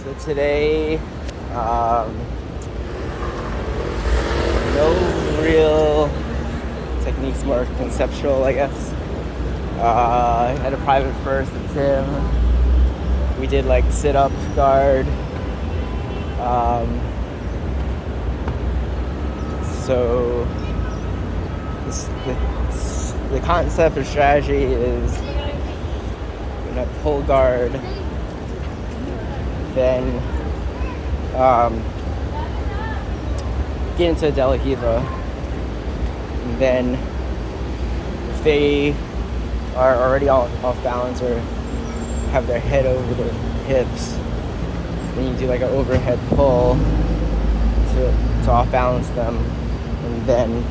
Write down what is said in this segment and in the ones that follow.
So today, no real techniques, more conceptual, I guess. I had a private first at Tim. We did like sit-up, guard. So the concept or strategy is gonna pull guard, then get into a delahiva, and then if they are already off balance or have their head over their hips, then you do like an overhead pull to off balance them, and then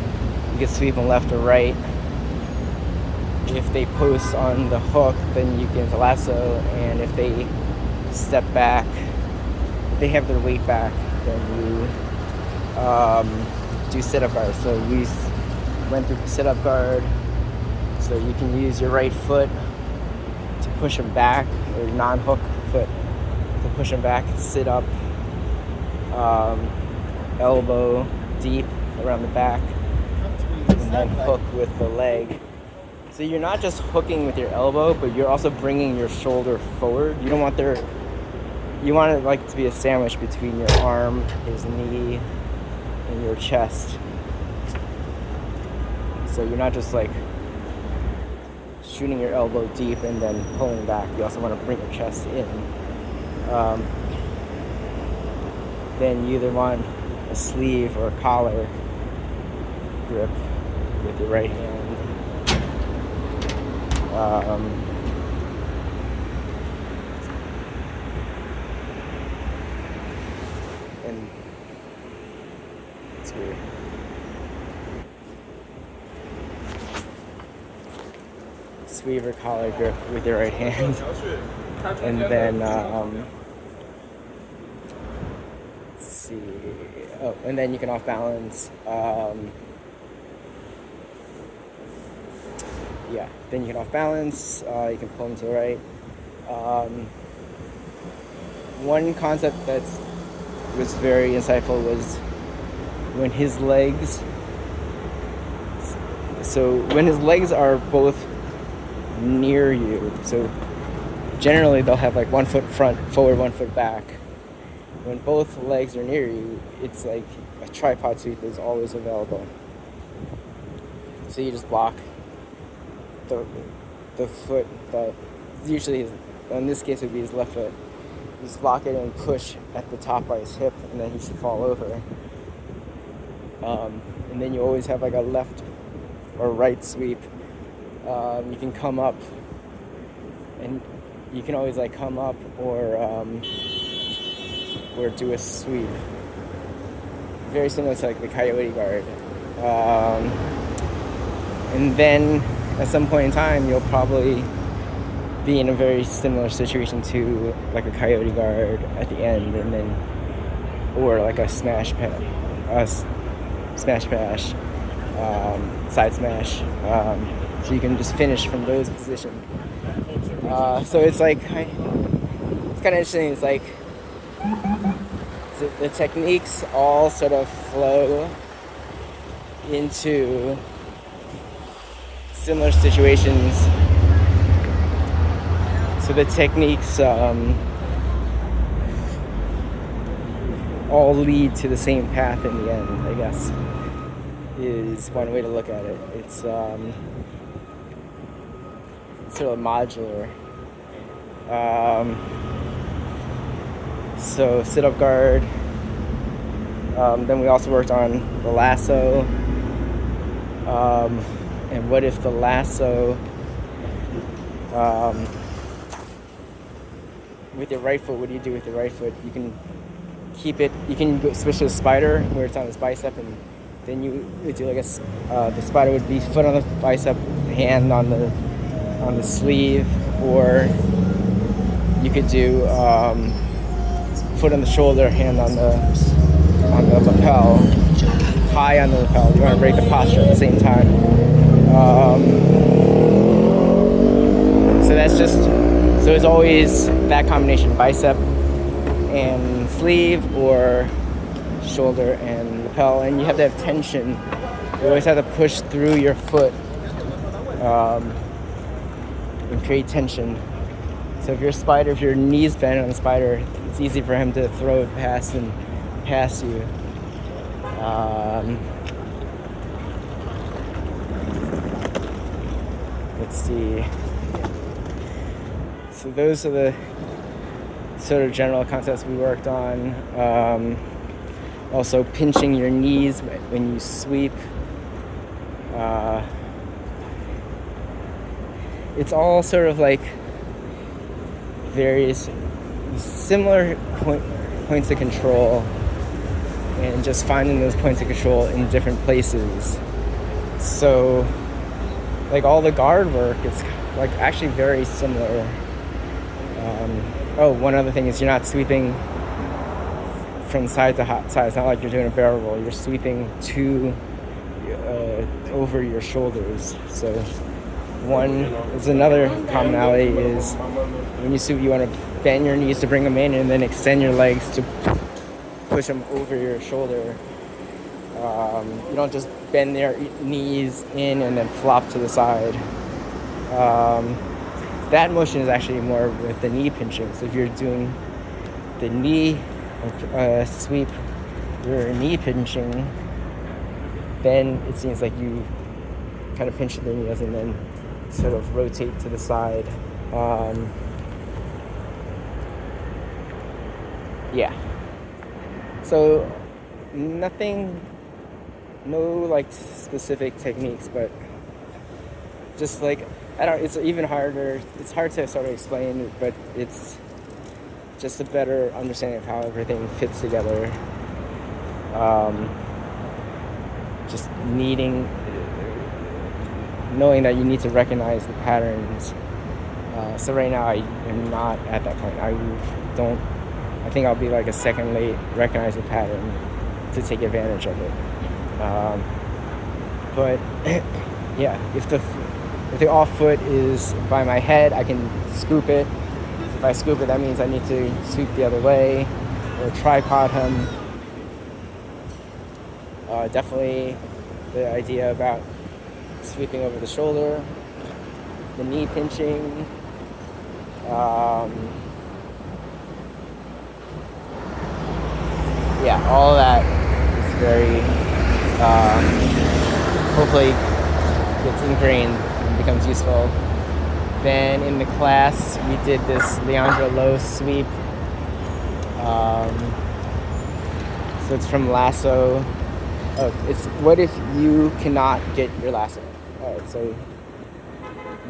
you can sweep them left or right. If they post on the hook, then you get into lasso, and if they step back, if they have their weight back, then you do sit-up guard. So we went through the sit-up guard, so you can use your right foot to push them back, or non-hook foot to push them back, sit up, elbow deep around the back, and then hook with the leg. So you're not just hooking with your elbow, but you're also bringing your shoulder forward. You don't want you want it like to be a sandwich between your arm, his knee, and your chest. So you're not just like shooting your elbow deep and then pulling back. You also want to bring your chest in. Then you either want a sleeve or a collar grip with your right hand. And it's weird. Sleeve or collar grip with your right hand, and then let's see. Oh, and then you can off balance. Then you can off balance. You can pull them to the right. One concept that was very insightful was when his legs. So when his legs are both near you, so generally they'll have like 1 foot front forward, 1 foot back. When both legs are near you, it's like a tripod sweep is always available. So you just block the foot that usually in this case would be his left foot. You just block it and push at the top by his hip, and then he should fall over. And then you always have like a left or right sweep. You can come up, and you can always like come up or do a sweep. Very similar to like the coyote guard. And then at some point in time, you'll probably be in a very similar situation to like a coyote guard at the end, and then or like a smash pass, side smash. So you can just finish from those positions. So it's like it's kind of interesting. It's like the techniques all sort of flow into similar situations. So the techniques all lead to the same path in the end, I guess, is one way to look at it. It's sort of modular. So sit-up guard. Then we also worked on the lasso. And what if the lasso, with your right foot, what do you do with your right foot? You can keep it, you can switch to the spider where it's on his bicep, and then you would do like the spider would be foot on the bicep, hand on the sleeve, or you could do foot on the shoulder, hand on the lapel, high on the lapel. You want to break the posture at the same time. So that's just, so it's always that combination, bicep and sleeve, or shoulder and lapel, and you have to have tension. You always have to push through your foot and create tension. So if your knees bend on the spider, it's easy for him to throw it past you. Let's see. So those are the sort of general concepts we worked on. Also pinching your knees when you sweep. It's all sort of like various similar points of control, and just finding those points of control in different places. So like all the guard work, it's like actually very similar. One other thing is you're not sweeping from side to side. It's not like you're doing a barrel roll. You're sweeping over your shoulders. So another commonality is when you sweep, you want to bend your knees to bring them in, and then extend your legs to push them over your shoulder. You don't just bend their knees in and then flop to the side. That motion is actually more with the knee pinching. So if you're doing the knee sweep, your knee pinching, then it seems like you kind of pinch the knees and then sort of rotate to the side. So no like specific techniques, but just like, it's even harder. It's hard to sort of explain, but it's just a better understanding of how everything fits together. Just knowing that you need to recognize the patterns. So right now I am not at that point. I think I'll be like a second late recognize the pattern to take advantage of it. But yeah, if the off foot is by my head, I can scoop it. If I scoop it, that means I need to sweep the other way, or tripod him. Definitely the idea about sweeping over the shoulder, the knee pinching, all of that is very, hopefully gets ingrained and becomes useful. Then in the class, we did this Leandro Lo sweep. So it's from lasso. It's what if you cannot get your lasso? Alright, so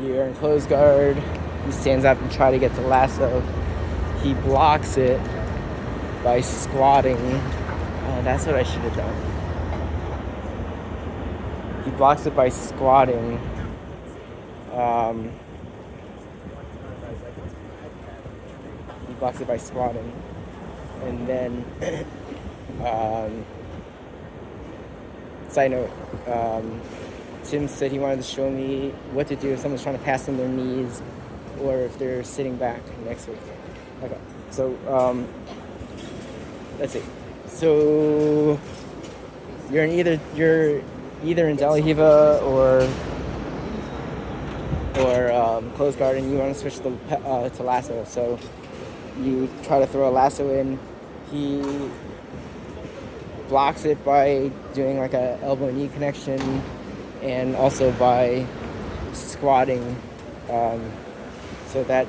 you're in closed guard. He stands up and try to get the lasso. He blocks it by squatting. That's what I should have done. He blocks it by squatting. He blocks it by squatting. And then, side note, Tim said he wanted to show me what to do if someone's trying to pass on their knees or if they're sitting back next week. Okay, so let's see. So you're either in Delahiva or closed guard, and you want to switch to lasso. So you try to throw a lasso in. He blocks it by doing like a elbow-knee connection, and also by squatting. So that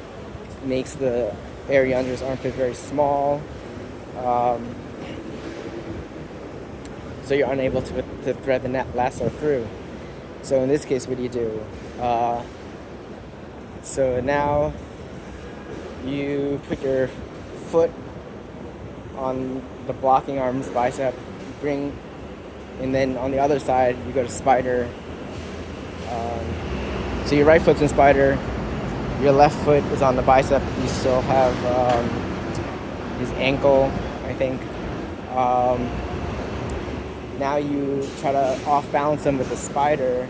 makes the area under his armpit very small. So you're unable to thread the lasso through. So in this case, what do you do? So now you put your foot on the blocking arm's bicep, and then on the other side you go to spider. So your right foot's in spider, your left foot is on the bicep. You still have his ankle, I think. Now you try to off balance him with the spider.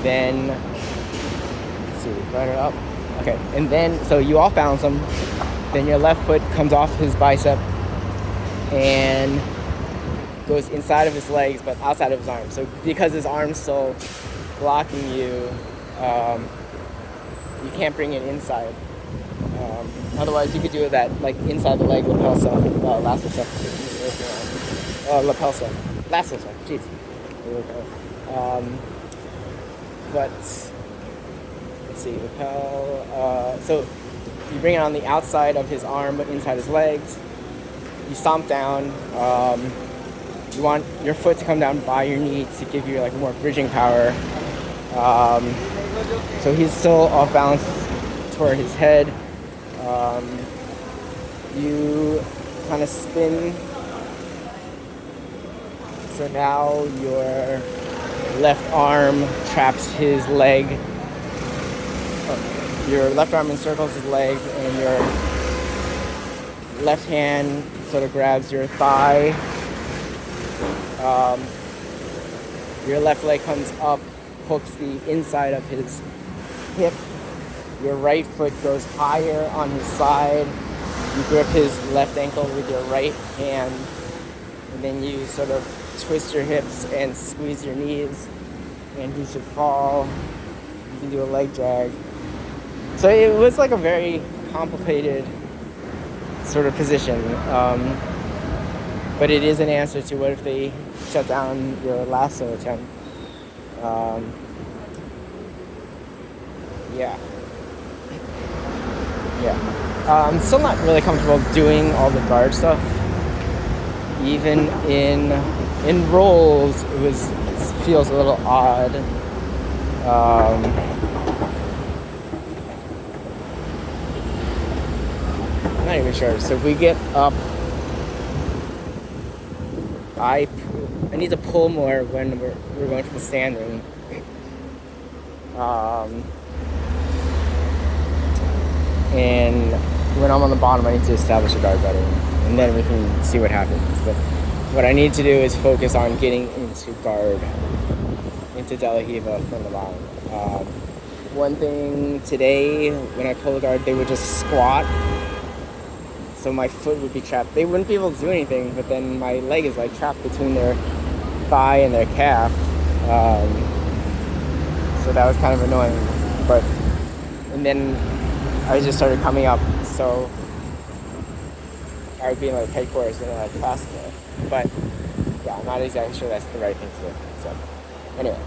Then let's see, right it up. Okay, and then, so you off balance him, then your left foot comes off his bicep and goes inside of his legs, but outside of his arms. So because his arm's still blocking you, you can't bring it inside. Otherwise, you could do that like inside the leg lapel stuff, lasso stuff. Lapel stuff, lasso stuff. Jeez. But let's see, lapel. So you bring it on the outside of his arm, but inside his legs. You stomp down. You want your foot to come down by your knee to give you like more bridging power. So he's still off balance toward his head. You kind of spin. So now your left arm traps his leg. Your left arm encircles his leg, and your left hand sort of grabs your thigh. Your left leg comes up, hooks the inside of his hip. Your right foot goes higher on his side. You grip his left ankle with your right hand, and then you sort of twist your hips and squeeze your knees, and he should fall. You can do a leg drag. So it was like a very complicated sort of position, but it is an answer to what if they shut down your lasso attempt. I'm still not really comfortable doing all the guard stuff. Even in rolls, it feels a little odd. I'm not even sure. So if we get up, I need to pull more when we're going from standing. And when I'm on the bottom, I need to establish a guard better, and then we can see what happens. But what I need to do is focus on getting into guard, into De La Riva from the bottom. One thing today, when I pull the guard, they would just squat, so my foot would be trapped. They wouldn't be able to do anything, but then my leg is like trapped between their thigh and their calf. So that was kind of annoying. And then I just started coming up, so I would be in like head quarters and then like faster. But yeah, I'm not exactly sure that's the right thing to do. So anyway.